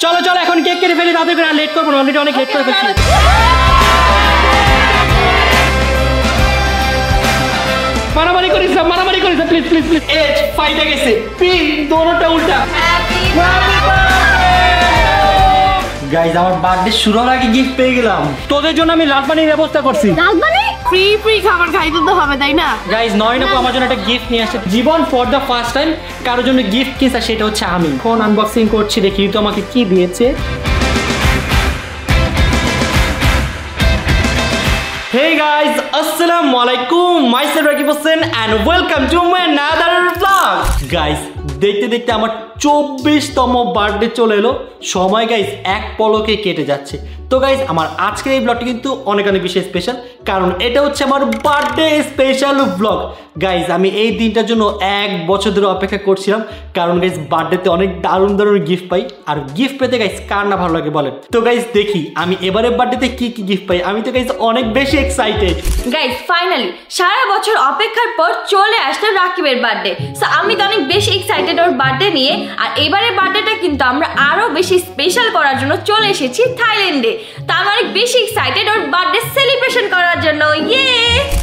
চলো চলো এখন কেক কেটে ফেলি, তাদের করে লেট করবো না, অলরেডি অনেক লেট করে ফেলছি। মারামারি করিস প্লিজ প্লিজ প্লিজ। এজ ফাইটে গেছে, পিন দোনোটা উল্টা। গাইস আমার বার্থডে শুরু হওয়ার আগে গিফট পেয়ে গেলাম। তোদের জন্য আমি লালপানির ব্যবস্থা করছি। লালপানি ফ্রি ফ্রি খাবার খাইতে তো হবে তাই না? গাইস নয়নপু আমার জন্য একটা গিফট নিয়ে আসছে। জীবন ফর দ্য ফার্স্ট টাইম কারোর জন্য গিফট কিনছে, সেটা হচ্ছে আমি। ফোন আনবক্সিং করছি, দেখি তো আমাকে কি দিয়েছে। Hey guys, assalamu alaikum. Myself Rakib Hossain and welcome to my another vlog. Guys, দেখতে দেখতে আমার 24তম বার্থডে চলে এলো। সময় গাইস এক পলকে কেটে যাচ্ছে। তো গাইস আমার আজকের এই ব্লগটি কিন্তু অনেক অনেক বেশি স্পেশাল, কারণ এটা হচ্ছে আমার বার্থডে স্পেশাল ব্লগ। গাইস আমি এই দিনটার জন্য 1 বছর ধরে অপেক্ষা করছিলাম, কারণ গাইস বার্থডেতে অনেক দারুণ দারুণ গিফট পাই, আর গিফট পেতে গাইস কার না ভালো লাগে বলেন। তো গাইস দেখি আমি এবারে বার্থডেতে কি কি গিফট পাই। আমি তো গাইস অনেক বেশি এক্সাইটেড। গাইস ফাইনালি সারা বছর অপেক্ষার পর চলে আসলো রাকিবের বার্থডে। সো আমি তো অনেক বেশি এক্সাইটেড ওর বার্থডে নিয়ে। আর এবারের বার্থডেটা কিন্তু আমরা আরো বেশি স্পেশাল করার জন্য চলে এসেছি থাইল্যান্ডে। তো আমি অনেক বেশি এক্সাইটেড ওর বার্থডে সেলিব্রেশন করার জন্য। ইয়ে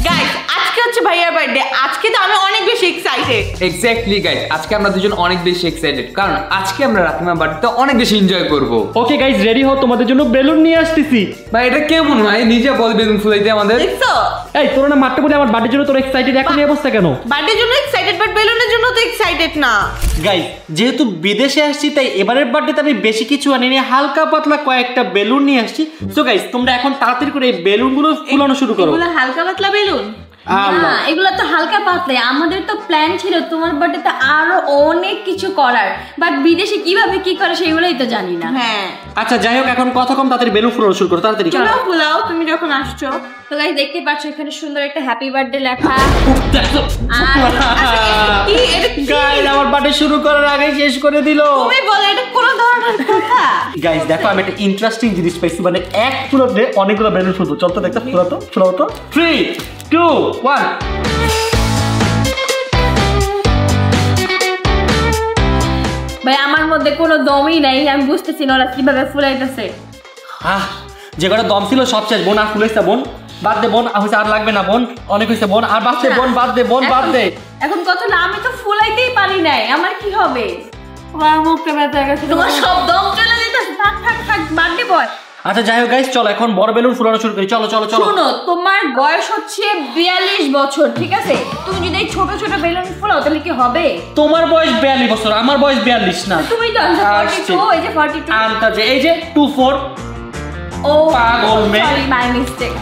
গাইস আজকে হচ্ছে ভাইয়ার বার্থডে, আজকে তো আমি অনেক বেশি এক্সাইটেড। এক্স্যাক্টলি গাইস আজকে আমরা দুজন অনেক বেশি এক্সাইটেড, কারণ আজকে আমরা রাকিমার বার্থডেতে অনেক বেশি এনজয় করব। ওকে গাইস রেডি হও, তোমাদের জন্য বেলুন নিয়ে আসতেছি। ভাই এটা কেমন ভাই, নিজে বল বেলুন ফুলাইতে আমাদের। দেখছো এই তোরা না মারতে বলে আমার বার্থডের জন্য তোরা এক্সাইটেড, এখন এই অবস্থা কেন? বার্থডের জন্য এক্সাইটেড বাট বেলুনের জন্য তো এক্সাইটেড না। গাইস যেহেতু বিদেশে আসছি তাই এবারের বার্থডেতে আমি বেশি কিছু আনিনি, হালকা পাতলা কয়েকটা বেলুন নিয়ে আসছি। সো গাইস তোমরা এখন তাড়াতাড়ি করে এই বেলুনগুলো ফুলানো শুরু করো। এগুলো হালকা পাতলা বেলুন না, এগুলো তো হালকা পাতলা। আমাদের তো প্ল্যান ছিল তোমার বার্থডেতে আরো অনেক কিছু করার, বাট বিদেশে কিভাবে কি করে সেগুলোই তো জানি না। হ্যাঁ আচ্ছা যাই হোক এখন কথা কম, তাড়াতাড়ি বেলুন ফুলানো শুরু করো তাড়াতাড়ি। চলো ফুলাও, তুমি যখন আসছো। তো গাইস দেখতে পাচ্ছ এখানে সুন্দর একটা হ্যাপি বার্থডে লেখা। কি এটা কি? গাইস আমার বার্থডে শুরু করার আগে শেষ করে দিল। তুমি বলো এটা কোন ধরনের কথা? গাইস দেখো আমি একটা ইন্টারেস্টিং জিনিস পাইছি, মানে এক ফুলাতে অনেকগুলো বেলুন ফুলবো। চল তো দেখতে, ফুলাও তো 3 2 1। ভাই আমার মধ্যে কোনো দমই নাই, আমি বুঝতেছি না ওরা কিভাবে ফুলাইতেছে। যে কটা দম ছিল সব শেষ। বোন আর ফুলাইছে, বোন বাদ দে, বোন হয়েছে আর লাগবে না, বোন অনেক হয়েছে, বোন আর বাদ দে, বোন বাদ দে, বোন বাদ দে। এখন কথা না, আমি তো ফুলাইতেই পারি নাই, আমার কি হবে? আমার মুখটা ব্যথা গেছে। তোমার সব দম চলে যেতেছে। থাক থাক থাক, বার্থডে বয়। আচ্ছা যাই হোক গাইস চলো এখন বড় বেলুন ফুলানো শুরু করি। চলো চলো চলো। শোনো তোমার বয়স হচ্ছে 42 বছর, ঠিক আছে? তুমি যদি এই ছোট ছোট বেলুন ফুলাও তাহলে কি হবে? তোমার বয়স 42 বছর, আমার বয়স 42 না। তুমি তো 42, এই যে 42। আন্তাজে এই যে 24। ও পাগল মেয়ে। Sorry my mistake.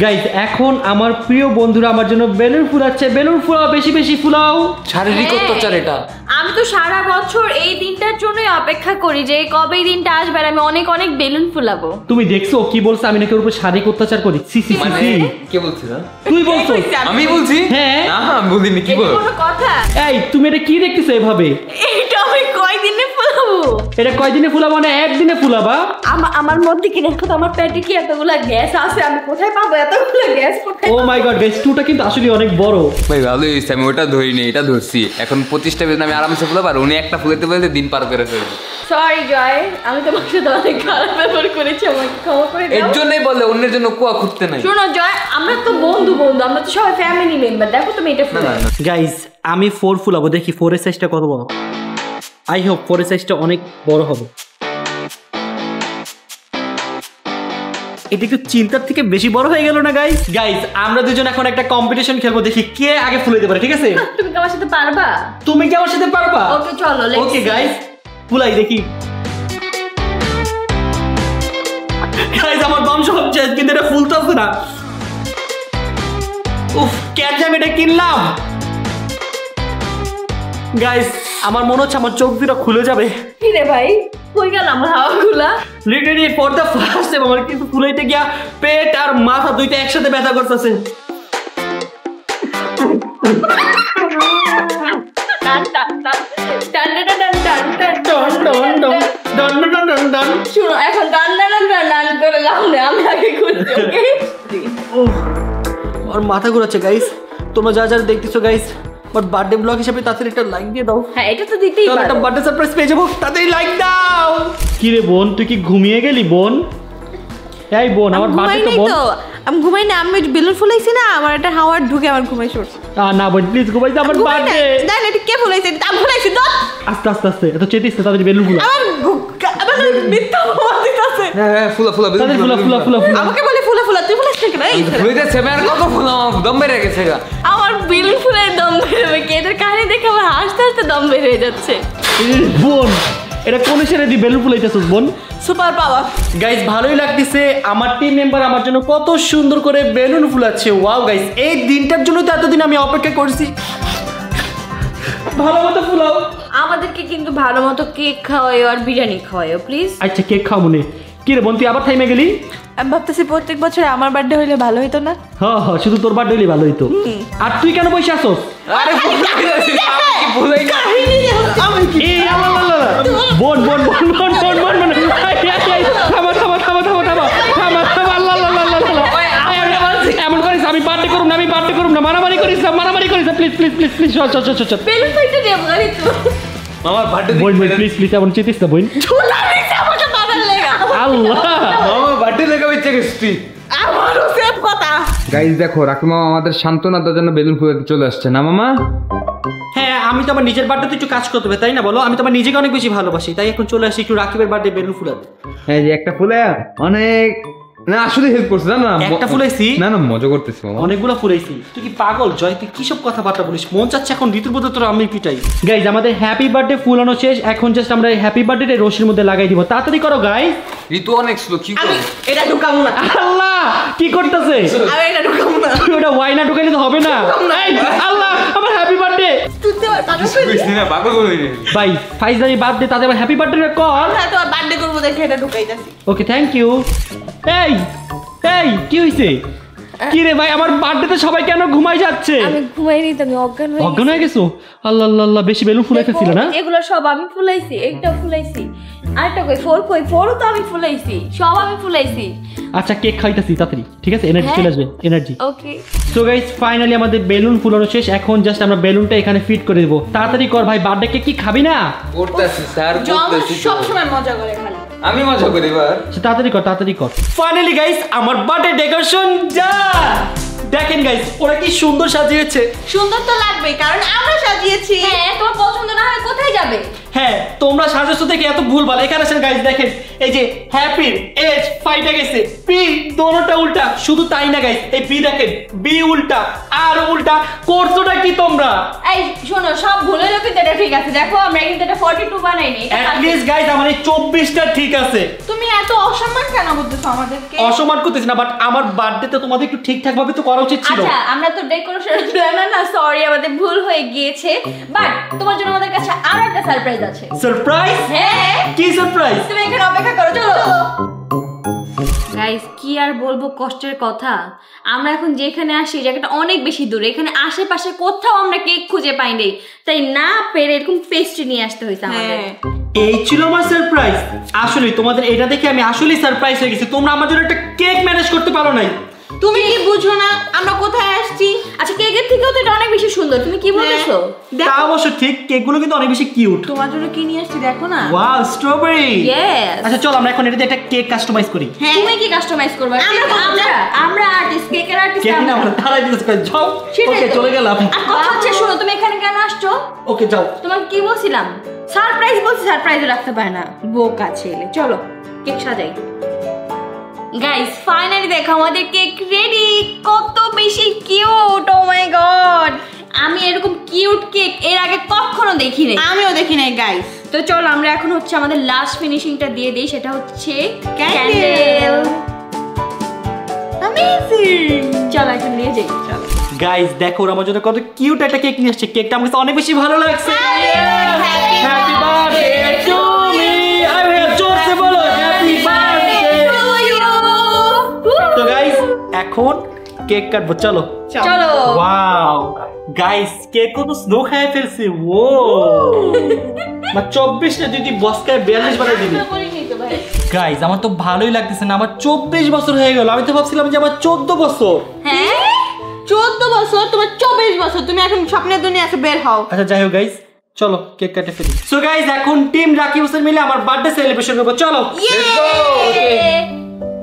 গাইস এখন আমার প্রিয় বন্ধুরা আমার জন্য বেলুন ফুলাচ্ছে। বেলুন ফুলাও, বেশি বেশি ফুলাও। শারীরিক অত্যাচার এটা। আমি তো সারা বছর এই দিনটার জন্যই অপেক্ষা করি যে কবে এই দিনটা আসবে আর আমি অনেক অনেক বেলুন ফুলাবো। তুমি দেখছো কি বলছো, আমি নাকি ওর উপর শারীরিক অত্যাচার করি? সি সি মানে সি। কে বলছিস? তুই বলছো? আমি বলছি? হ্যাঁ। না আমি বলিনি, কি বল? কোনো কথা? এই তুমি এটা কি দেখতেছো এভাবে? এটা আমি কয়দিনে ফুলাবো? এটা কয়দিনে ফুলাবো? না একদিনে ফুলাবা? আমার মধ্যে কি দেখো তো, আমার পেটে কি এতগুলা গ্যাস আছে? আমি কোথায় পাবো এতগুলা গ্যাস? কোথায়? ও মাই গড গাইস, টুটা কিন্তু আসলে অনেক বড়। ভাই ভালো হয়েছে আমি ওটা ধরিনি, এটা ধরছি। এখন 25টা বেলুন আমি আরামসে ফুলাবো, আর উনি একটা ফুলাতে বলতে দিন পার করে ফেলবে। সরি জয়, আমি তোমার সাথে অনেক খারাপ ব্যবহার করেছি, আমাকে ক্ষমা করে দাও। এর জন্যই বলে অন্যের জন্য কুয়া খুঁজতে নাই। শোনো জয়, আমরা তো বন্ধু, আমরা তো সবাই ফ্যামিলি মেম্বার। দেখো তুমি এটা ফুলাও। গাইস আমি 4 ফুলাবো, দেখি 4 এর সাইজটা কত বড়। আই হোপ 4 এর সাইজটা অনেক বড় হবে। এটা একটু চিন্তার থেকে বেশি বড় হয়ে গেল না গাইস? গাইস আমরা দুজন এখন একটা কম্পিটিশন খেলবো, দেখি কে আগে ফুলে দিতে পারে, ঠিক আছে? তুমি কি আমার সাথে পারবা? তুমি কি আমার সাথে পারবা? ওকে চলো, লেটস ওকে গাইস ফুলাই দেখি। গাইস আমার দম সব শেষ, কিন্তু এটা ফুলতেছে না। উফ কেন আমি এটা কিনলাম? গাইস আমার মনে হচ্ছে আমার চোখ দুটো খুলে যাবে। কি রে ভাই, কই গেল আমার হাওয়াগুলা? Literally for the first time আমার কিন্তু ফুলাইতে গিয়া পেট আর মাথা দুইটা একসাথে ব্যথা করতেছে। শুনো এখন ডান করে লাভ নেই, আমি আগে খুঁজছি। ওর মাথা ঘুরাচ্ছে গাইস। তোমরা যা যা দেখতেছো গাইস আমার বার্থডে ব্লগ হিসেবে তাড়াতাড়ি একটা লাইক দিয়ে দাও। হ্যাঁ এটা তো দিতেই তাহলে একটা পারো। বার্থডে সারপ্রাইজ পেয়ে যাবো, তাড়াতাড়ি লাইক দাও। কি রে বোন, তুই কি ঘুমিয়ে গেলি বোন? এই বোন, আমার বার্থডে তো বোন। আমি ঘুমাই না, আমি বেলুন ফুলাইছি না, আমার একটা হাওয়ার ঢুকে আমার ঘুমাই সরছে। না বোন প্লিজ ঘুমাই যা, আমার বার্থডে। না এটা কে ফুলাইছে? আমি ফুলাইছি তো। আস্তে আস্তে আস্তে, এত চেতিস না, তাড়াতাড়ি বেলুন ফুলা। আমার মিথ্যা বলা দিতেছে। হ্যাঁ ফুলা ফুলা তাড়াতাড়ি ফুলা ফুলা ফুলা ফুলা। আমাকে বলে ফুলা ফুলা, তুই ফুলাস না কেন? এই ফুলাইতেছে আমি আর কত ফুলাম, দম বেড়ে গেছে গা। আমার বেলুন ফুলের দম বেরোবে কি? এদের কাহিনী দেখে আমার হাসতে হাসতে দম বের হয়ে যাচ্ছে। বোন এটা কোন সেরে দি বেলুন ফুলাইতেছস বোন? Super power. গাইস ভালোই লাগতেছে, আমার টিম মেম্বার আমার জন্য কত সুন্দর করে বেলুন ফুলাচ্ছে। ওয়াও গাইস, এই দিনটার জন্য তো এতদিন আমি অপেক্ষা করছি। ভালো মতো ফুলাও। আমাদেরকে কিন্তু ভালো মতো কেক খাওয়াইও আর বিরিয়ানি খাওয়াইও প্লিজ। আচ্ছা কেক খাও মনে। কি রে বোন, তুই আবার থাইমে গেলি? আমি ভাবতেছি প্রত্যেক বছর আমার বার্থডে হইলে ভালো হইতো না? হ্যাঁ হ্যাঁ, শুধু তোর বার্থডে হইলে ভালো হইতো। আর তুই কেন বসে আসছস? আরে ফুলাইতেছি, আমি কি ফুলাই না? এই আল্লাহ, বোন বোন বোন বোন বোন বোন বোন, থামা থামা থামা থামা থামা থামা থামা, আল্লাহ আল্লাহ আল্লাহ আল্লাহ। এমন করিস, আমি বার্থডে করুম না, আমি বার্থডে করুম না, মারামারি করিস না, মারামারি করিস না, প্লিজ প্লিজ প্লিজ প্লিজ, চল চল চল চল। বেলুন ফাইটে দেব গাড়ি তো। আমার বার্থডে বোন বোন প্লিজ প্লিজ, এমন চেতিস না বোন। ঝুলা দিছে আমাকে বাবার লাগা। আল্লাহ, আমার বার্থডে লেগে ইচ্ছে গেছি। আমারও সেম কথা। গাইস দেখো, রাকি মামা আমাদের সান্ত্বনা দেওয়ার জন্য বেলুন ফুলাতে চলে আসছে না মামা? হ্যাঁ আমি তো আমার নিজের বার্থডে একটু কাজ করতে হবে তাই না বলো? আমি তো আমার নিজেকে অনেক বেশি ভালোবাসি, তাই এখন চলে আসি একটু রাকিবের বার্থডে বেলুন ফুলাতে। হ্যাঁ যে একটা ফুলে অনেক না আসলে হেল্প করছে না। একটা ফুলাইছি? না না মজা করতেছি মামা। অনেকগুলো ফুলাইছি। তুই কি পাগল জয়? তুই কি সব কথাবার্তা বলিস? মন চাচ্ছে এখন ঋতুর মধ্যে তোর আমি পিটাই। গাইজ আমাদের হ্যাপি বার্থডে ফুলানো শেষ, এখন জাস্ট আমরা হ্যাপি বার্থডে রশির মধ্যে লাগাই দিব। তাড়াতাড়ি করো গাইজ। ঋতু অনেক স্লো, কি আমি করে? এটা ঢুকাবো না। আল্লাহ কি করতেছে? আমি এটা ঢুকাবো না। তুই ওটা ওয়াইনা ঢুকাইলে তো হবে না। এই, আল্লাহ আমার হ্যাপি বার্থডে। তুই তো পাগল বুঝছি না, পাগল হয়ে গেলি। ভাই ফাইজানি বার্থডে, তাতে আবার হ্যাপি বার্থডে কর। আমরা তো বার্থডে করবো দেখে এটা ঢুকাইতাছি। Okay thank you. এই এই কি হইছে? কি রে ভাই, আমার বার্থডেতে সবাই কেন ঘুমাই যাচ্ছে? আমি ঘুমাইনি তো, আমি অজ্ঞান হয়ে অজ্ঞান হয়ে গেছো? আল্লাহ আল্লাহ আল্লাহ, বেশি বেলুন ফুলাই ফেলছিল না? এগুলো সব আমি ফুলাইছি, একটা ফুলাইছি, আরেকটা কই ফোরও তো আমি ফুলাইছি, সব আমি ফুলাইছি। আচ্ছা কেক খাইতেছি তাড়াতাড়ি, ঠিক আছে? এনার্জি হ্যাঁ। চলে আসবে, energy. Okay so guys finally আমাদের বেলুন ফুলানো শেষ, এখন জাস্ট আমরা বেলুনটা এখানে ফিট করে দেবো। তাড়াতাড়ি কর ভাই, বার্থডে কেক কি খাবি না? করতেছি স্যার, করতেছি। সব সময় মজা করে খালি। আমি মজা করি এবার। তাড়াতাড়ি কর তাড়াতাড়ি কর। ফাইনালি গাইস আমার বার্থডে ডেকোরেশন যা দেখেন গাইস, ওরা কি সুন্দর সাজিয়েছে। সুন্দর তো লাগবে কারণ আমরা সাজিয়েছি। হ্যাঁ তোমার পছন্দ না হয় কোথায় যাবে? হ্যাঁ তোমরা সাজেছো দেখে এত ভুল ভালো। এখানে আসেন গাইস, দেখেন এই যে হ্যাপির এজ ফাইটে গেছে, পি দোনোটা উল্টা। শুধু তাই না গাইস, এই পি দেখেন বি উল্টা আর উল্টা। করছোটা কি তোমরা? এই শোনো, সব ভুলে লোকে তো এটা ঠিক আছে। দেখো আমরা কিন্তু এটা 42 বানাইনি, এটা অ্যাট লিস্ট গাইস আমার এই 24টা ঠিক আছে। তুমি এত অসম্মান কেন করতেছো আমাদেরকে? অসম্মান করতেছি না, বাট আমার বার্থডেতে তোমাদের একটু ঠিকঠাক ভাবে তো করা উচিত ছিল। আচ্ছা আমরা তো ডেকোরেশন প্ল্যানার না, সরি আমাদের ভুল হয়ে গিয়েছে। বাট তোমার জন্য আমাদের কাছে আরো একটা সারপ্রাইজ আছে। সারপ্রাইজ? হ্যাঁ কি সারপ্রাইজ? তুমি এখানে অপেক্ষা করো, চলো। গাইস কি আর বলবো কষ্টের কথা, আমরা এখন যেখানে আসি জায়গাটা অনেক বেশি দূরে, এখানে আশেপাশে কোথাও আমরা কেক খুঁজে পাই নাই, তাই না পেরে এরকম পেস্ট্রি নিয়ে আসতে হয়েছে আমাদের। এই ছিল আমার সারপ্রাইজ। আসলে তোমাদের এটা দেখে আমি আসলেই সারপ্রাইজ হয়ে গেছি। তোমরা আমার জন্য একটা কেক ম্যানেজ করতে পারো নাই। তুমি কি বুঝো না আমরা কোথায় আসছি? আচ্ছা কেকের থেকেও তো এটা অনেক বেশি সুন্দর, তুমি কি বলতেছো? তা অবশ্য ঠিক, কেকগুলো কিন্তু অনেক বেশি কিউট। তোমার জন্য কি নিয়ে আসছি দেখো না। Wow strawberry. ইয়েস। আচ্ছা চল আমরা এখন এটাতে একটা কেক কাস্টমাইজ করি। তুমি কি কাস্টমাইজ করবে? আমরা আর্টিস্ট, কেকের আর্টিস্ট কেক না আমরা। আমরা তারাই দিতে করে যাও। সেটাই ওকে তো। চলে গেলাম। আর কথা হচ্ছে শোনো, তুমি এখানে কেন আসছো? ওকে যাও। তোমাকে কি বলছিলাম? সারপ্রাইজ বলছি, সারপ্রাইজও রাখতে পারে না, বোকা ছেলে। চলো কেক সাজাই। গাইস ফাইনালি দেখো আমাদের কেক রেডি। কত বেশি কিউট, ও মাই গড। আমি এরকম কিউট কেক এর আগে কখনো দেখি নাই। আমিও দেখি নাই গাইস। তো চলো আমরা এখন হচ্ছে আমাদের লাস্ট ফিনিশিংটা দিয়ে দিই, সেটা হচ্ছে Candle। ক্যান্ডেল। অ্যামেজিং। চলো এখন নিয়ে যাই, চলো। গাইস দেখো ওরা আমার জন্য কত কিউট একটা কেক নিয়ে আসছে। কেকটা আমার কাছে অনেক বেশি ভালো লাগছে। Happy birthday to me. I will জোরসে বলো হ্যাপি বার্থডে। তো গাইস এখন কেক কাটবো, চলো। চলো। ওয়াও গাইস কেক তো স্নো খায় ফেলছে। ও মা 24টা যদি বসকায় 42 বানাই দিবি। গাইস আমার তো ভালোই লাগতেছে না, আমার 24 বছর হয়ে গেল। আমি তো ভাবছিলাম যে আমার 14 বছর। হ্যাঁ 14 বছর, তোমার 24 বছর, তুমি এখন স্বপ্নের দুনিয়া আছে, বের হও। আচ্ছা যাই হোক গাইস, চলো কেক কাটে ফেলি। সো গাইস, এখন টিম রাকিব হোসেন মিলে আমার বার্থডে সেলিব্রেশন করবো, চলো।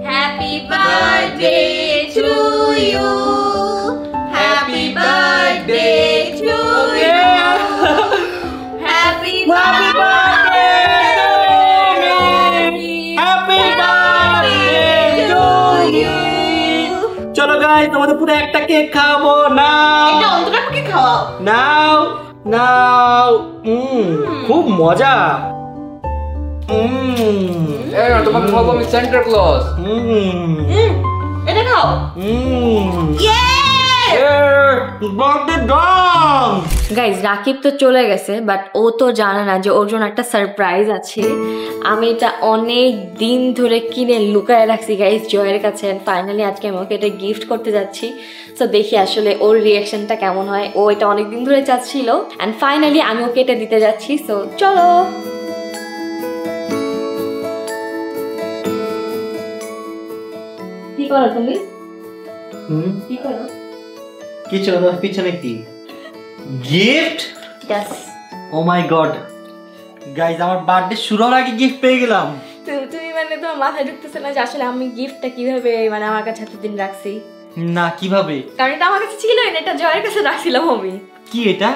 Happy birthday to you, happy birthday to you, happy birthday, happy birthday to you. চলো গাইস, তোমাদের পুরো একটা কেক খাবো না। এটা অন্তরাকে খাওয়াও। নাও নাও। খুব মজা। তোমাকে খাবো আমি সেন্টা ক্লজ। এটা খাও। গাইজ, রাকিব তো চলে গেছে, বাট ও তো জানে না যে ওর জন্য একটা সারপ্রাইজ আছে। আমি এটা অনেক দিন ধরে কিনে লুকায় রাখছি গাইজ জয়ের কাছে। ফাইনালি আজকে আমি ওকে এটা গিফট করতে যাচ্ছি। সো দেখি আসলে ওর রিয়াকশনটা কেমন হয়। ও এটা অনেক দিন ধরে চাচ্ছিল, অ্যান্ড ফাইনালি আমি ওকে এটা দিতে যাচ্ছি। সো চলো। কি করো তুমি? কি করো? কিছু না, পিছনে কি gift? Yes. O my god guys, আমার বার্থডে শুরু হওয়ার আগে গিফট পেয়ে গেলাম। তুমি মানে তোমার মাথায় ঢুকতেছে না যে আসলে আমি গিফটটা কিভাবে মানে আমার কাছে এতদিন রাখছি? না, কিভাবে? কারণ এটা আমার কাছে ছিলই না, এটা জয়ের কাছে রাখছিলাম আমি। কি এটা?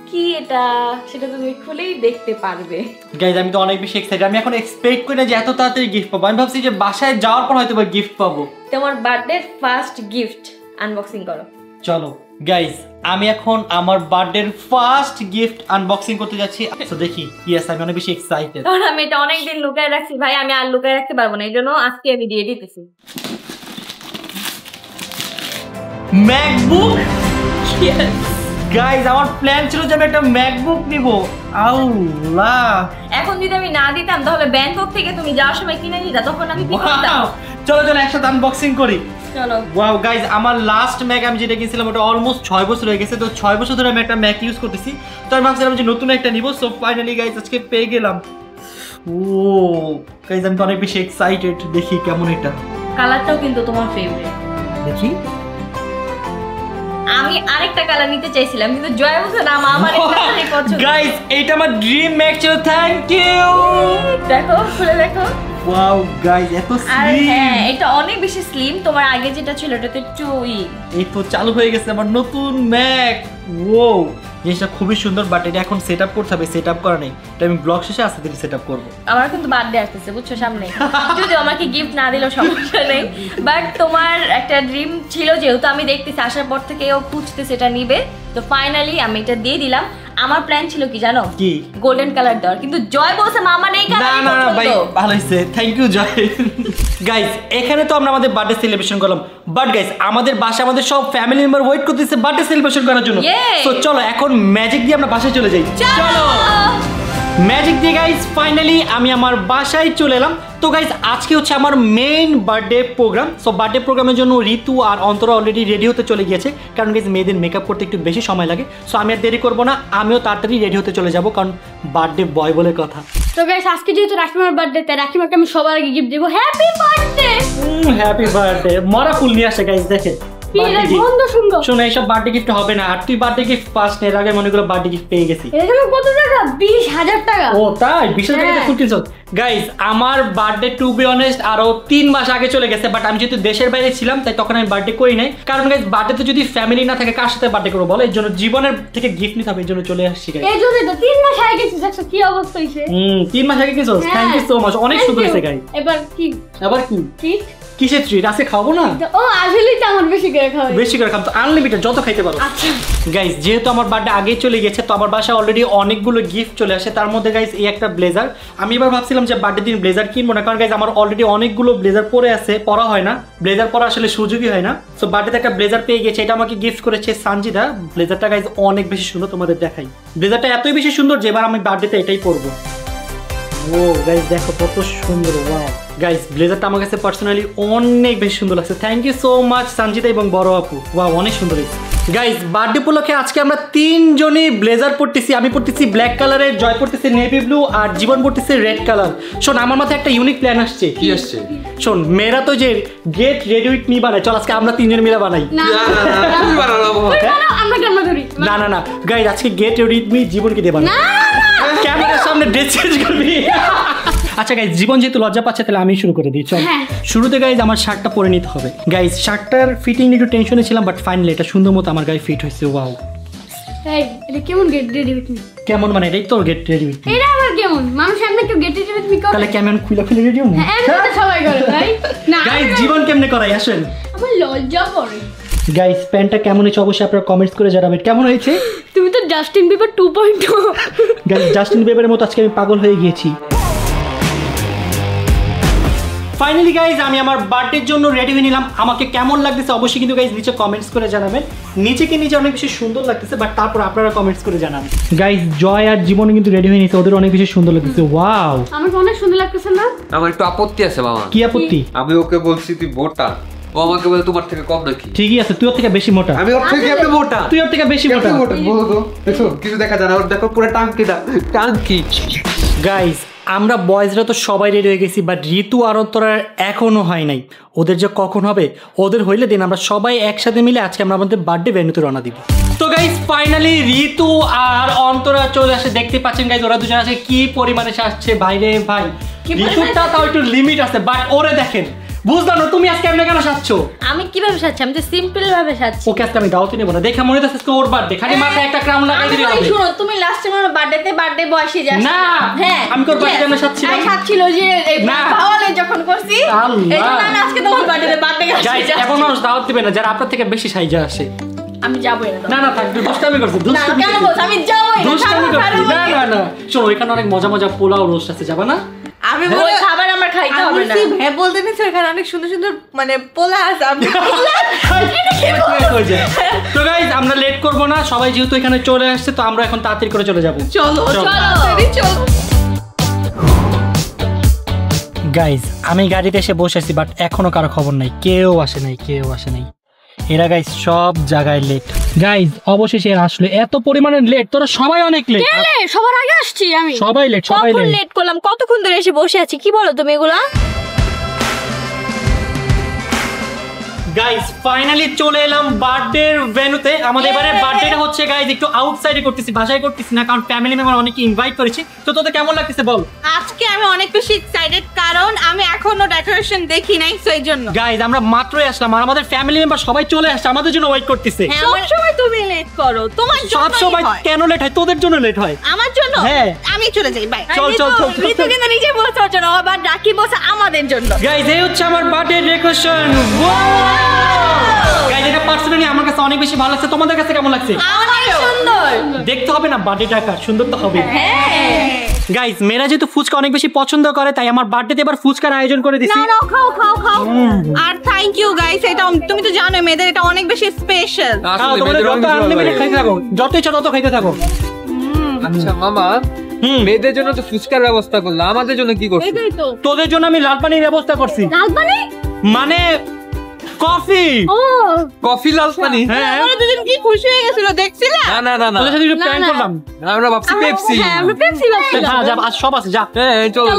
কি এটা সেটা তুমি খুলেই দেখতে পারবে। গাইস, আমি তো অনেক বেশি এক্সাইটেড। আমি এখন এক্সপেক্ট করি না যে এত তাড়াতাড়ি গিফট পাবো। আমি ভাবছি যে বাসায় যাওয়ার পর হয়তো গিফট পাবো। তোমার বার্থডে ফার্স্ট গিফট আনবক্সিং করো। চলো গাইস, আমি এখন আমার বার্থডের ফার্স্ট গিফট আনবক্সিং করতে যাচ্ছি। তো দেখি। ইয়েস, আমি অনেক বেশি এক্সাইটেড। কারণ আমি এটা অনেকদিন লুকায় রাখছি ভাই, আমি আর লুকায় রাখতে পারবো না, এই জন্য আজকে আমি দিয়ে দিতেছি। ম্যাকবুক। গাইস, আমার প্ল্যান ছিল যে আমি একটা ম্যাকবুক নিব। আল্লাহ, এখন যদি আমি না দিতাম তাহলে ব্যাংকক থেকে তুমি যাওয়ার সময় কিনে নিতা, তখন আমি কি করতাম? চলো চলো একসাথে আনবক্সিং করি। চলো। ওয়াও গাইস, আমার লাস্ট ম্যাক আমি যেটা কিনছিলাম ওটা অলমোস্ট 6 বছর হয়ে গেছে। তো 6 বছর ধরে আমি একটা ম্যাক ইউজ করতেছি। তো আমি ভাবছিলাম যে নতুন একটা নিব। সো ফাইনালি গাইস, আজকে পেয়ে গেলাম। ও গাইস, আমি তো অনেক বেশি এক্সাইটেড। দেখি কেমন এটা। কালারটাও কিন্তু তোমার ফেভারিট। দেখি। আমি আরেকটা কালার নিতে চাইছিলাম কিন্তু জয় বলছে না আমার এই কালারই পছন্দ। গাইস, এটা আমার ড্রিম ম্যাক ছিল। Thank you. দেখো, খুলে দেখো। ওয়াও গাইস, এত আর স্লিম। হ্যাঁ, এটা অনেক বেশি স্লিম। তোমার আগে যেটা ছিল ওটাতে একটু এই তো চালু হয়ে গেছে আমার নতুন ম্যাক। ও জিনিসটা খুবই সুন্দর, বাট এটা এখন সেট আপ করতে হবে। সেট আপ করা নেই, এটা আমি ব্লগ শেষে আস্তে ধীরে সেট আপ করবো। আমার কিন্তু বার্থডে আসতেছে বুঝছো সামনে, যদি আমাকে গিফট না দিলেও সমস্যা নেই। বাট তোমার একটা ড্রিম ছিল যেহেতু, আমি দেখতেছি আসার পর থেকে ও খুঁজতে সেটা নিবে। তো ফাইনালি আমি এটা দিয়ে দিলাম। আমার প্ল্যান ছিল কি জানো? কি? গোল্ডেন কালার দেওয়ার, কিন্তু জয় বলছে মামা নেই না কালার। না ভাই, ভালো হয়েছে। Thank you Joy. গাইস, এখানে তো আমরা আমাদের বার্থডে সেলিব্রেশন করলাম, বাট গাইস আমাদের বাসা আমাদের সব ফ্যামিলি মেম্বার ওয়েট করতেছে বার্থডে সেলিব্রেশন করার জন্য। তো চলো এখন ম্যাজিক দিয়ে আমরা বাসায় চলে যাই। চলো ম্যাজিক দিয়ে গাইস ফাইনালি আমি আমার বাসায় চলে এলাম। তো গাইস, আজকে হচ্ছে আমার main birthday program. So birthday প্রোগ্রামের জন্য ঋতু আর অন্তরা অলরেডি রেডি হতে চলে গিয়েছে, কারণ গাইস মেয়েদের মেকআপ করতে একটু বেশি সময় লাগে। সো আমি আর দেরি করবো না, আমিও তাড়াতাড়ি রেডি হতে চলে যাব, কারণ বার্থডে বয় বলে কথা। তো গাইস, আজকে যেহেতু রাকিমার বার্থডে, তাই রাকিমাকে আমি সবার আগে গিফট দেবো। Happy birthday. Happy birthday. মরা ফুল নিয়ে আসে গাইস, দেখে। শোনো, এইসব বার্থডে গিফট হবে না। আর তুই বার্থডে গিফট পাস এর আগে মনে করো বার্থডে গিফট পেয়ে গেছি। এখানে কত টাকা? 20,000 টাকা। ও তাই? 20,000 টাকা ফুল কিনছো? গাইস, আমার বার্থডে টু বি অনেস্ট আরো 3 মাস আগে চলে গেছে, বাট আমি যেহেতু দেশের বাইরে ছিলাম তাই তখন আমি বার্থডে করি নাই। কারণ গাইস, বার্থডে তো যদি ফ্যামিলি না থাকে কার সাথে বার্থডে করবো বলো? এর জন্য জীবনের থেকে গিফট নিতে হবে, এর জন্য চলে আসছি গাইস। এই জন্য তো 3 মাস আগে গেছিস, দেখছো কি অবস্থা হইছে। 3 মাস আগে কিনছো? থ্যাংক ইউ সো মাচ, অনেক সুন্দর হয়েছে গাইস। এবার কি? আবার কি? ট্রিট? কিসের ট্রিট? আজকে খাবো না? ও আসলেই তো আমার বেশি করে খাওয়াই। বেশি করে খাবো তো, আনলিমিটেড যত খাইতে পারো। আচ্ছা গাইস, যেহেতু আমার বার্থডে আগেই চলে গেছে, তো আমার বাসায় অলরেডি অনেকগুলো গিফট চলে আসে। তার মধ্যে গাইস এই একটা ব্লেজার। আমি এবার ভাবছিলাম যে বার্থডে দিন ব্লেজার কিনবো না, কারণ গাইস আমার অলরেডি অনেকগুলো ব্লেজার পরে আছে, পরা হয় না। ব্লেজার পরা আসলে সুযোগই হয় না। সো বার্থডেতে একটা ব্লেজার পেয়ে গেছে, এটা আমাকে গিফট করেছে সানজিদা। ব্লেজারটা গাইস অনেক বেশি সুন্দর, তোমাদের দেখাই। ব্লেজারটা এতই বেশি সুন্দর যে এবার আমি বার্থডেতে এটাই পরবো। ও গাইস দেখো কত সুন্দর। ওয়াও গাইস, ব্লেজারটা আমার কাছে পার্সোনালি অনেক বেশি সুন্দর লাগছে। Thank you so much Sanjita এবং বড় আপু। ওয়াও, অনেক সুন্দর হয়েছে। গাইস বার্থডে উপলক্ষে আজকে আমরা তিনজনই ব্লেজার পরতেছি। আমি পরতেছি ব্ল্যাক কালারের, জয় পরতেছি নেভি ব্লু, আর জীবন পরতেছে রেড কালার। শোন, আমার মাথায় একটা ইউনিক প্ল্যান আসছে। কি আসছে? শোন, মেয়েরা তো যে গেট রেডি উইথ মি বানায়, চল আজকে আমরা তিনজন মিলে বানাই। না তুমি বানাও আমরা কেন ধরি না না না গাইস, আজকে গেট রেডি উইথ মি জীবনকে দিয়ে বানাই। ক্যামেরার সামনে ড্রেস চেঞ্জ করবি। আচ্ছা গাইজ, জীবন যেহেতু লজ্জা পাচ্ছে তাহলে আমি শুরু করে দিই। চল শুরুতে গাইজ আমার শার্টটা পরে নিতে হবে। গাইজ শার্টটার ফিটিং একটু টেনশনে ছিলাম, বাট ফাইনালি এটা সুন্দর মতো আমার গায়ে ফিট হয়েছে। ওয়াও, এই এটা কেমন গেট রেডি উইথ মি? কেমন মানে এটাই তোর গেট রেডি উইথ মি। এটা আবার কেমন? মানুষ এমনি কেউ গেট রেডি উইথ মি করে? তাহলে কেমন খুলে খুলে রেডি হবো? হ্যাঁ এমনি তো সবাই করে ভাই। না গাইজ জীবন কেমনে করাই আসেন। আমার লজ্জা করে। গাইজ প্যান্টটা কেমন হয়েছে অবশ্যই আপনারা কমেন্টস করে জানাবেন কেমন হয়েছে। তুমি তো জাস্টিন বিবার 2.0। গাইজ জাস্টিন বিবারের মতো আজকে আমি পাগল হয়ে গিয়েছি। ফাইনালি গাইজ আমি আমার বার্থডের জন্য রেডি হয়ে নিলাম। আমাকে কেমন লাগতেছে অবশ্যই কিন্তু গাইজ নিচে কমেন্টস করে জানাবেন। নিচে অনেক বেশি সুন্দর লাগতেছে, বাট তারপর আপনারা কমেন্টস করে জানাবেন। গাইজ জয় আর জীবনে কিন্তু রেডি হয়ে নিছে, ওদের অনেক বেশি সুন্দর লাগতেছে। ওয়াও, আমার তো অনেক সুন্দর লাগতেছে না? আমার একটু আপত্তি আছে মামা। কি আপত্তি? আমি ওকে বলছি তুই মোটা, ও আমাকে বলে তোমার থেকে কম নাকি? ঠিকই আছে, তুই ওর থেকে বেশি মোটা। আমি ওর থেকে এত মোটা? তুই ওর থেকে বেশি মোটা। বলো তো, দেখো কিছু দেখা যায় না, ওর দেখো পুরো টাঙ্কি। গাইজ আমরা বয়েজরা তো সবাই রেডি হয়ে গেছি, বাট ঋতু আর অন্তরার এখনো হয় নাই। ওদের যে কখন হবে, ওদের হইলে দিন আমরা সবাই একসাথে মিলে আজকে আমরা আমাদের বার্থডে ভেন্যুতে রওনা দিব। তো গাইজ ফাইনালি ঋতু আর অন্তরা চলে আসে। দেখতে পাচ্ছেন গাইজ ওরা দুজন আছে কি পরিমাণে আসছে বাইরে। ভাই ঋতুটা তাও একটু লিমিট আছে, বাট ওরে দেখেন। বুঝলাম না তুমি আজকে এমনি কেন সাজছো? আমি কিভাবে সাজছি? আমি তো সিম্পল ভাবে সাজছি। ওকে আজকে আমি দাওয়াতে নেবো না, দেখে মনে হচ্ছে ওর বার্থডে, খালি মাথায় একটা ক্রাউন লাগাই দিলে হবে। শুনো, তুমি লাস্ট টাইম আমার বার্থডে বয়সে যাস না, হ্যাঁ আমি তোর বার্থডে আমরা সাজছি না। সাজছিল যে এই না। ভাওয়ালে যখন করছি আল্লাহ। এই জন্য আমি আজকে তোমার বার্থডে গাইজ এখন মানুষ দাওয়াত দিবে না যারা আপনার থেকে বেশি সাইজা আসে। আমি যাবই না। না না থাক, দুষ্টামি করছি, না দুষ্টামি কেন করছি। বলছ? আমি যাবই না। দুষ্টামি করছি। না না না শোনো, এখানে অনেক মজা মজা পোলাও রোস্ট আছে, যাবা না? আমি ওই খাবার আমার খাইতে হবে না। হ্যাঁ বলতে নিচ্ছি এখানে অনেক সুন্দর সুন্দর মানে পোলা আছে। আমি তো গাইজ আমরা লেট করবো না, সবাই যেহেতু এখানে চলে আসছে তো আমরা এখন তাড়াতাড়ি করে চলে যাবো। চলো চলো। তাড়াতাড়ি চলো। গাইজ আমি গাড়িতে এসে বসে আছি, বাট এখনো কারো খবর নাই, কেউ আসে নাই। এরা গাইজ সব জায়গায় লেট। গাইজ অবশেষে এরা আসলো, এত পরিমাণে লেট, তোরা সবাই অনেক লেট। কেলে সবার আগে আসছি আমি। সবাই লেট। কখন লেট করলাম? কতক্ষণ ধরে এসে বসে আছি? কি বলো তুমি এগুলা? গাইজ ফাইনালি চলে এলাম বার্থডে ভেন্যুতে। আমাদের এবারে বার্থডেটা হচ্ছে গাইজ একটু আউটসাইডে করতেছি, বাসায় করতেছি না, কারণ ফ্যামিলি মেম্বার অনেকে ইনভাইট করেছি। তো তোদের কেমন লাগতেছে বল? আজকে আমি অনেক বেশি এক্সাইটেড কারণ আমি এখনো ডেকোরেশন দেখি নাই, সেই জন্য। গাইজ আমরা মাত্রই আসলাম আর আমাদের ফ্যামিলি মেম্বার সবাই চলে আসছে, আমাদের জন্য ওয়েট করতেছে। সব সময় তুমি লেট করো, তোমার সব জন্যই সময় হয়। কেন লেট হয়? তোদের জন্য লেট হয়। আমার জন্য? হ্যাঁ। আমি চলে যাই, বাই। চল চল চল ঋতু কিন্তু নিজে বলছে ওর জন্য, আবার রাখি বলছে আমাদের জন্য। গাইজ এই হচ্ছে আমার বার্থডে ডেকোরেশন। গাইজ এটা পার্সোনালি আমার কাছে অনেক বেশি ভালো লাগছে, তোমাদের কাছে কেমন লাগছে? অনেক সুন্দর। দেখতে হবে না বার্থডেটা কার সুন্দর তো হবে। গাইজ মেয়েরা যেহেতু ফুচকা অনেক বেশি পছন্দ করে, তাই আমার বার্থডেতে এবার ফুচকার আয়োজন করে দিছি। না খাও। আর থ্যাংক ইউ গাইস, এটা তুমি তো জানো মেয়েদের এটা অনেক বেশি স্পেশাল। আসলে তোমরা মেয়েদের অনেক যত ভালো unlimited লাগে। খাইতে থাকো, যত ইচ্ছা তত খাইতে থাকো। আচ্ছা মামা, মেয়েদের জন্য তো ফুচকার ব্যবস্থা করলাম, আমাদের জন্য কি করছো? এটাই তো। তোদের জন্য আমি লাল পানির ব্যবস্থা করছি, লাল পানি? মানে কফি। ও কফি লাল পানি? হ্যাঁ আমরা দুজন কি খুশি হয়ে গেছিল দেখছিলা? না তোদের সাথে একটু না, প্ল্যান না। করলাম। আমরা ভাবছি পেপসি। হ্যাঁ আমরা পেপসি ভাবছিলাম। হ্যাঁ যা, আজ সব আছে যা। হ্যাঁ চলো।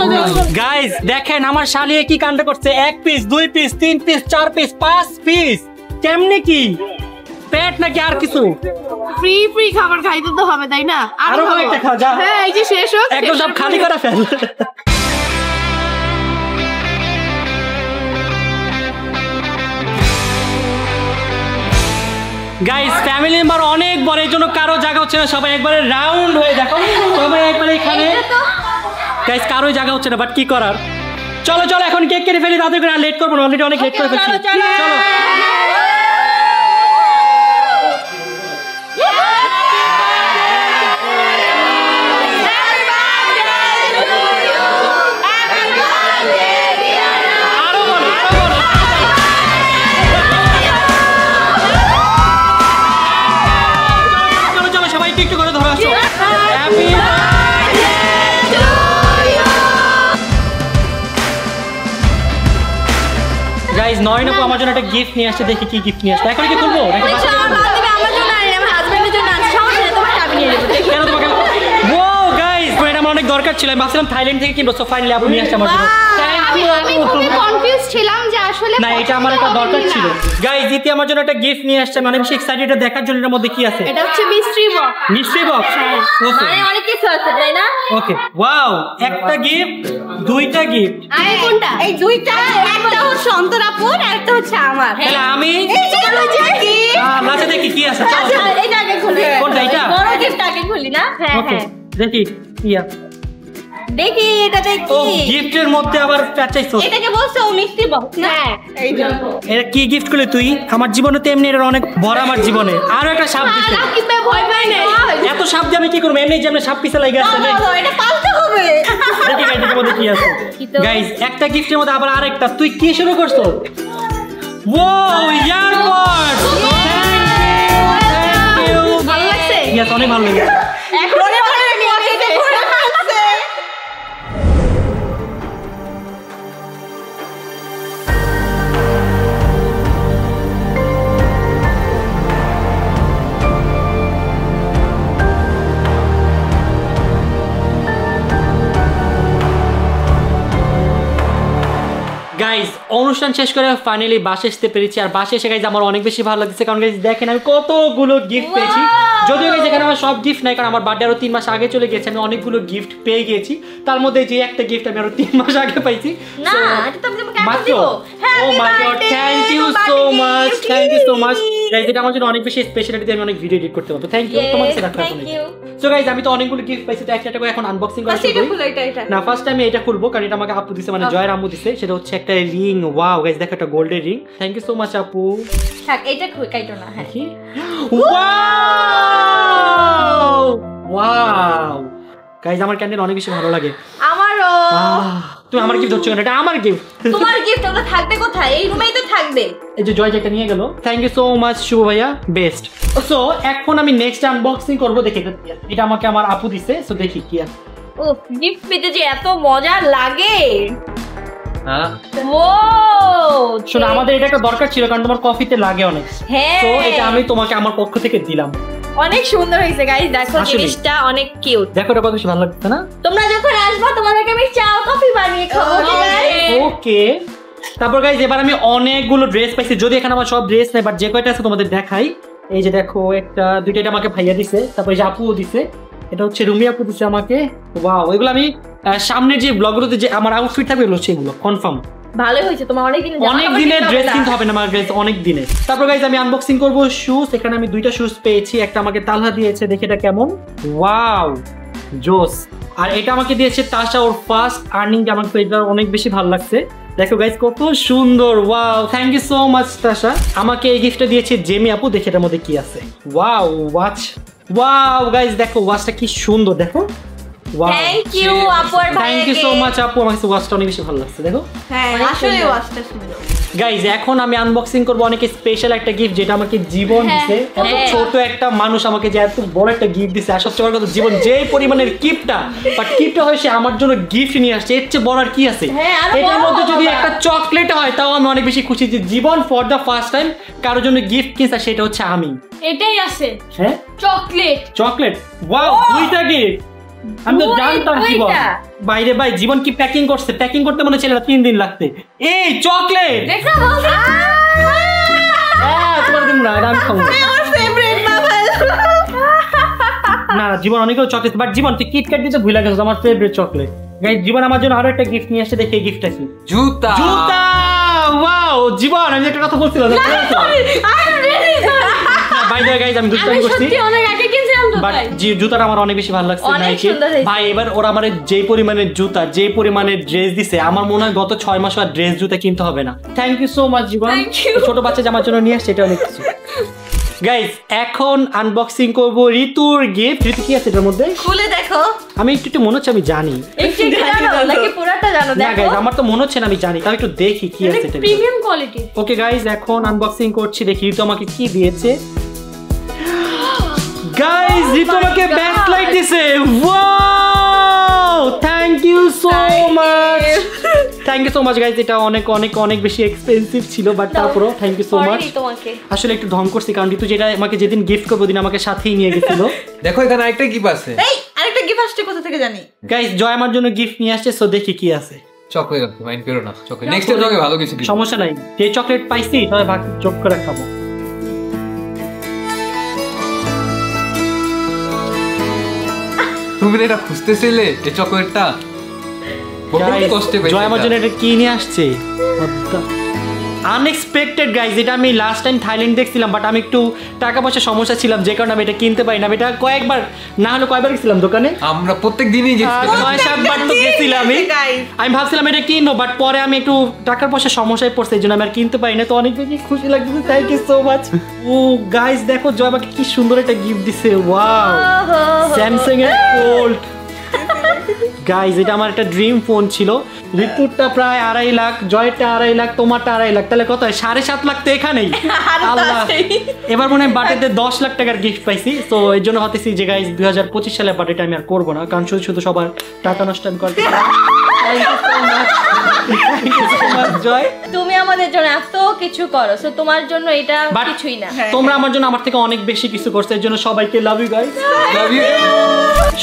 গাইজ দেখেন আমার শালিয়ে কি কাণ্ড করছে, 1 piece 2 piece 3 piece 4 piece 5 piece. কেমনে কি পেট নাকি আর কিছু? ফ্রি খাবার খাইতে তো হবে তাই না? আরো কয়েকটা খা যা। হ্যাঁ এই যে শেষ হোক, একদম সব খালি করে ফেল। গাইস ফ্যামিলি মেম্বার অনেক বড়, এই জন্য কারো জায়গা হচ্ছে না, সবাই একবারে রাউন্ড হয়ে দেখো, সবাই একবারে এখানে। গাইস কারো জায়গা হচ্ছে না, বাট কি করার। চলো চলো এখন কেক কেটে ফেলি, তাদের করে আর লেট করবো না, অলরেডি অনেক লেট করে ফেলছি। চলো একটু করে ধরো আসো। হ্যাপি গাইস, নয়ন আপু আমার জন্য একটা গিফট নিয়ে আসছে, দেখি কি গিফট নিয়ে আসছে। এখন কি খুলবো নাকি বাসায় যাবো? নিয়ে নেবো কেন তোমাকে ও গাইস এটা আমার অনেক দরকার ছিল আমি ভাবছিলাম থাইল্যান্ড থেকে কিনবো সো ফাইনালি আপনি নিয়ে আসছে আমার জন্য আমি খুবই কনফিউজ ছিলাম যে আসলে না এটা আমার একটা দরকার ছিল গাইস জিতি আমার জন্য একটা গিফট নিয়ে আসছে মানে বেশি এক্সাইটেড এটা দেখার জন্য এর মধ্যে কি আছে এটা হচ্ছে mystery box mystery box okay মানে অনেক কিছু আছে তাই না ওকে ওয়াও একটা গিফট দুইটা গিফট আমি কোনটা এই দুইটা একটা হচ্ছে অন্তরাপুর আর একটা হচ্ছে আমার তাহলে আমি এই যে হচ্ছে কি লাস্টে দেখি কি আছে আচ্ছা এটা আগে খুলি কোনটা এটা বড় গিফট আগে খুলি না হ্যাঁ ওকে হ্যাঁ দেখি ইয়া দেখি এটাতে ও কি গিফটের মধ্যে আবার প্যাচাইছো এটাকে বলছো মিষ্টি বক্স না এই যে এটা কি গিফট করলি তুই আমার জীবনে তো এমনি এটা অনেক বড় আমার জীবনে আরো একটা সাপ দিছে রাকিব ভাই ভয় পায় না এত সাপ দিয়ে আমি কি করবো এমনি যে আমি সাপ পিছে লাগে আছে এটা পালতে হবে দেখি গাইস এর মধ্যে কি আছে গাইস একটা গিফটের মধ্যে আবার আরেকটা তুই কি শুরু করছো ও ইয়ারবাডস থ্যাংক ইউ ভালো লাগছে ইয়া অনেক ভালো লাগে এখন মনে এটা করে ফেলছে গাইস অনুষ্ঠান শেষ করে ফাইনালি বাসে আসতে পেরেছি আর বাসে এসে গাইস আমার অনেক বেশি ভালো লাগছে কারণ গাইস দেখেন আমি কতগুলো গিফট পেয়েছি যদিও গাইস এখানে আমার সব গিফট নাই কারণ আমার বার্থডে আরো 3 মাস আগে চলে গেছে আমি অনেকগুলো গিফট পেয়ে গিয়েছি তার মধ্যে যে একটা গিফট আমি আরো 3 মাস আগে পাইছি না এটা তো আমি তোমাকে এখন মাত্র দিব oh my god thank you so much guys এটা আমার জন্য অনেক বেশি স্পেশালিটি আমি অনেক ভিডিও এডিট করতে পারবো থ্যাংক ইউ তোমাকে সেটা থ্যাংক ইউ সো গাইস আমি তো অনেকগুলো গিফট পাইছি তো একটা করে এখন আনবক্সিং করা শুরু এটা করি খুলো এটা না ফার্স্ট টাইম এটা খুলবো কারণ এটা আমাকে আপু দিছে মানে জয়ের আম্মু দিছে সেটা হচ্ছে একটা রিং ওয়াও গাইস দেখো একটা গোল্ডের ring thank you so much আপু থাক এটা কাইটো না হ্যাঁ কি ওয়াও ওয়াও গাইস আমার ক্যান্ডেল অনেক বেশি ভালো লাগে আমারও তুমি আমার গিফট ধরছো কেন এটা আমার গিফট তোমার গিফট ওটা থাকবে কোথায় এই রুমেই তো থাকবে এই যে জয় যেটা নিয়ে গেল থ্যাংক ইউ সো মাচ শুভ ভাইয়া বেস্ট সো এখন আমি নেক্সট আনবক্সিং করবো দেখি এটা আমাকে আমার আপু দিছে সো দেখি কি আছে ও গিফট পেতে যে এত মজা লাগে হ্যাঁ ও শোনো আমাদের এটা একটা দরকার ছিল কারণ তোমার কফিতে লাগে অনেক হ্যাঁ তো এটা আমি তোমাকে আমার পক্ষ থেকে দিলাম অনেক সুন্দর হয়েছে গাইস দেখো আসলেই। জিনিসটা অনেক কিউট দেখো এটা কত বেশি ভালো লাগছে না তোমরা যখন আসবা তোমাদেরকে আমি চা কফি বানিয়ে খাবো ওকে তারপর গাইজ এবার আমি অনেকগুলো ড্রেস পাইছি যদি এখানে আমার সব ড্রেস নেই বাট যে কয়টা আছে তোমাদের দেখাই এই যে দেখো একটা দুইটা এটা আমাকে ভাইয়া দিছে তারপর এই যে আপুও দিছে এটা হচ্ছে রুমি আপু দিছে আমাকে ওয়াও এগুলো আমি সামনের যে ব্লগগুলোতে যে আমার আউটফিট থাকবে এগুলো সেগুলো কনফার্ম ভালোই হয়েছে তোমার অনেক দিন অনেক দিনের ড্রেস কিনতে হবে না আমার গাইজ অনেক দিনের তারপর গাইজ আমি আনবক্সিং করব শুজ এখানে আমি দুইটা শুজ পেয়েছি একটা আমাকে তালহা দিয়েছে দেখে এটা কেমন ওয়াও জোস আর এটা আমাকে দিয়েছে তাশা ওর ফার্স্ট আর্নিং যে আমাকে এটা অনেক বেশি ভালো লাগছে দেখো গাইজ কত সুন্দর wow thank you so much Tasha আমাকে এই গিফটটা দিয়েছে জেমি আপু দেখে এটার মধ্যে কি আছে ওয়াও ওয়াচ ওয়াও গাইজ দেখো ওয়াচটা কি সুন্দর দেখো থ্যাংক ইউ আপু আর ভাই থ্যাংক ইউ সো মাচ আপু আমার কাছে ওয়াচটা অনেক বেশি ভালো লাগছে দেখো হ্যাঁ আসলে ওয়াচটা সুন্দর গাইজ এখন আমি আনবক্সিং করবো অনেক স্পেশাল একটা গিফট যেটা আমাকে জীবন দিছে এত ছোট একটা মানুষ আমাকে যে এত বড় একটা গিফট দিছে আর সবচেয়ে বড় কথা জীবন যে পরিমাণের গিফটটা বাট গিফটটা হয় সে আমার জন্য গিফট নিয়ে আসছে এর চেয়ে বড় আর কি আছে হ্যাঁ, আরো এটার বড় মধ্যে হবো যদি না। একটা চকলেট হয় তাও আমি অনেক বেশি খুশি যে জীবন ফর দ্য ফার্স্ট টাইম কারোর জন্য গিফট কিনছে সেটা হচ্ছে আমি এটাই আছে হ্যাঁ চকলেট চকলেট ওয়াও দুইটা গিফট আমি তো জানতাম জীবন দুইটা। বাইরে ভাই জীবন কি প্যাকিং করছে প্যাকিং করতে মনে ছিল 3 দিন লাগতে এই চকলেট দেখো হ্যাঁ তোমার দিন না এটা আমি খাবো আমার ফেভারিট বাবল না জীবন অনেকগুলো চকলেট বাট জীবন তুই কিটক্যাট দিতে ভুলে গেছিস আমার ফেভারিট চকলেট গাইস জীবন আমার জন্য আরো একটা গিফট নিয়ে আসছে দেখে এই গিফটটা কি জুতা জুতা ওয়াও জীবন আমি একটা কথা বলছিলাম বাই দ্য গাইস আমি দুষ্টামি আমি করছি সত্যি অনেক আগে কিনছিলাম তো বাট তাই জুতাটা আমার অনেক বেশি ভালো লাগছে অনেক নাইকি সুন্দর হয়েছে। ভাই এবার ওরা আমার যে পরিমাণের জুতা যে পরিমাণের ড্রেস দিছে আমার মনে হয় গত 6 মাস আর ড্রেস জুতা কিনতে হবে না thank you so much Jibon Thank you. ছোট বাচ্চা জামার জন্য নিয়ে আসছে এটা অনেক কিছু গাইস এখন আনবক্সিং করব ঋতুর গিফট ঋতু কি আছে এটার মধ্যে খুলে দেখো আমি একটু মনে হচ্ছে আমি জানি একটু জানো নাকি পুরাটা জানো না দেখো গাইস আমার তো মনে হচ্ছে না আমি জানি তাও একটু দেখি কি আছে এটা প্রিমিয়াম কোয়ালিটি ওকে গাইস এখন আনবক্সিং করছি দেখি ঋতু আমাকে কি দিয়েছে গাইস ঋতু আমাকে ব্যাক লাইট দিয়েছে wow thank you so much, thank you so much guys. এটা অনেক অনেক অনেক বেশি এক্সপেন্সিভ ছিল, বাট তারপরও থ্যাংক ইউ সো মাচ। তোমাকে আসলে একটু ঢং করছি, কারণ ঋতু যেটা আমাকে যেদিন গিফট করবো ওদিন আমাকে সাথেই নিয়ে গেছিল। দেখো এখানে আরেকটা গিফট আছে। এই আরেকটা গিফট আসছে কোথা থেকে জানি। গাইজ জয় আমার জন্য গিফট নিয়ে আসছে, সো দেখি কি আছে। চকলেট মাইন্ড করো না, চকলেট নেক্সট টাইম তোমাকে ভালো কিছু দিব। সমস্যা নাই, যে চকলেট পাইছি সবাই ভাগ যোগ করে খাবো। তুমি এটা খুঁজতেছিলে এই চকলেটটা? Guys, কষ্টে জয় আমার জন্য এটা কি নিয়ে আসছে, আনএক্সপেক্টেড গাইজ। এটা আমি লাস্ট টাইম থাইল্যান্ড দেখছিলাম, বাট আমি একটু টাকা পয়সা সমস্যা ছিলাম, যে কারণে আমি এটা কিনতে পারি না। আমি এটা কয়েকবার না হলে কয়বার গেছিলাম দোকানে, আমরা প্রত্যেক দিনই গেছি। 6-7 বার তো গেছিলাম। আমি ভাবছিলাম এটা কিনবো, বাট পরে আমি একটু টাকার পয়সা সমস্যায় পড়ছে, এই জন্য আমি আর কিনতে পারি না। তো অনেক বেশি খুশি লাগতেছে, থ্যাংক ইউ সো মাচ। ও গাইজ দেখো জয় আমাকে কি সুন্দর একটা গিফট দিছে, ওয়াও, স্যামসাং এর ফোল্ড। গাইজ এটা আমার একটা ড্রিম ফোন ছিল। ঋতুরটা প্রায় 2.5 লাখ, জয়েরটা 2.5 লাখ, তোমারটা 2.5 লাখ, তাহলে কত হয়? 7.5 লাখ তো এখানেই। আল্লাহ, এবার মনে হয় বার্থডেতে 10 লাখ টাকার গিফট পাইছি। তো এর জন্য হতেছি যে গাইজ 2025 সালের বার্থডেটা আমি আর করবো না, কারণ শুধু শুধু সবার টাকা নষ্ট করতে। জয় তুমি আমাদের জন্য এত কিছু করো, সো তোমার জন্য এটা But কিছুই না। তোমরা আমার জন্য আমার থেকে অনেক বেশি কিছু করছো, এর জন্য সবাইকে love you guys. Love you.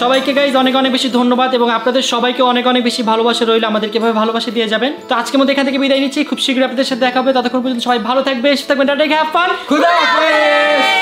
সবাইকে গাইজ অনেক অনেক বেশি ধন্যবাদ, এবং আপনাদের সবাইকে অনেক অনেক বেশি ভালোবাসা রইল। আমাদেরকে এভাবে ভালোবাসা দিয়ে যাবেন। তো আজকের মধ্যে এখান থেকে বিদায় নিচ্ছি, খুব শীঘ্রই আপনাদের সাথে দেখা হবে। ততক্ষণ পর্যন্ত সবাই ভালো থাকবে, সুস্থ থাকবেন, টাটা, হ্যাভ ফান, খুদা হাফেজ।